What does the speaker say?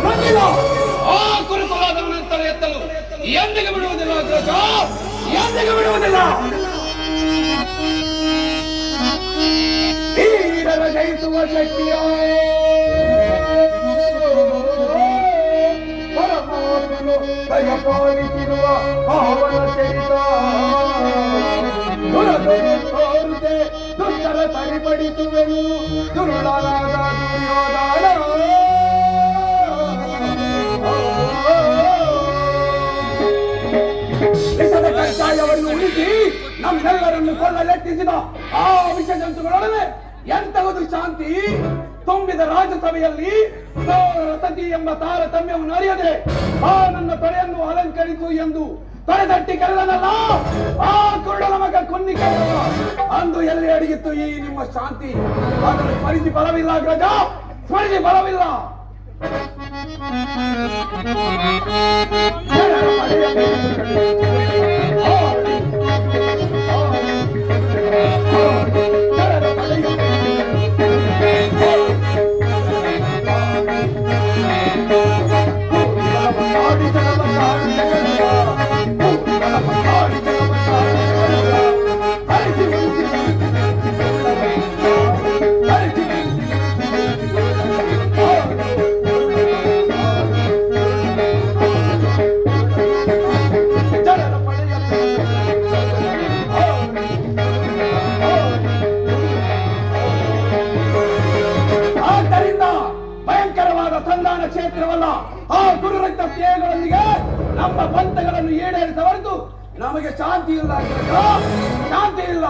ನಂದಿಲ್ಲ. ಆ ಕುರುಕುಲಾದವನಂತರ ಎತ್ತಲು ಎಂದಿಗೆ ಬಿಡುವುದಿಲ್ಲ ಅಗ್ರಜ, ಎಂದಿಗೆ ಬಿಡುವುದಿಲ್ಲ. ತೀರರ ಜಯಿಸುವ ಶಕ್ತಿಯ ಪರಮಾತ್ಮನು ದಯಪಾಲಿಸಿರುವ ಪಾವನ ಚರಿತ ತೋರುದೆ ದುಷ್ಟರ ಸರಿಪಡಿಸುವೆನು ದುರುಳರಾದ ದುರ್ಯೋಧನ. ವಿಷದ ಕಷಾಯವನ್ನು ಉಳಿಸಿ ನಮ್ಮೆಲ್ಲರನ್ನು ಕೊಳ್ಳಲೆತ್ತಿಸಿದ ಆ ವಿಷ ಜಂತುಗಳೊಡನೆ ಎಂತಹುದು ಶಾಂತಿ ತುಂಬಿದ ರಾಜಸಭೆಯಲ್ಲಿ ರಸತಿ ಎಂಬ ತಾರತಮ್ಯವನ್ನು ಅರಿಯದೆ ಆ ನನ್ನ ತೊರೆಯನ್ನು ಅಲಂಕರಿಸು ಎಂದು ತೊರೆದಟ್ಟಿ ಕರೆದನಲ್ಲ ಆ ಕುರುಡನ ಮಗ ಕುನ್ನಿಕ. ಅಂದು ಎಲ್ಲಿ ಅಡಗಿತ್ತು ಈ ನಿಮ್ಮ ಶಾಂತಿ? ಅದನ್ನು ಸ್ಮರಿಸಿ ಬಲವಿಲ್ಲ ಅಗ್ರಜ, ಸ್ಮರಿಸಿ ಬಲವಿಲ್ಲ. ಸಂಧಾನ ಕ್ಷೇತ್ರವಲ್ಲ, ಆ ಗುರುರಕ್ತ ಕ್ರಿಯೆಗಳೊಂದಿಗೆ ನಮ್ಮ ಪಂಥಗಳನ್ನು ಈಡೇರಿಸಬಾರದು. ನಮಗೆ ಶಾಂತಿ ಇಲ್ಲ, ಶಾಂತಿ ಇಲ್ಲ.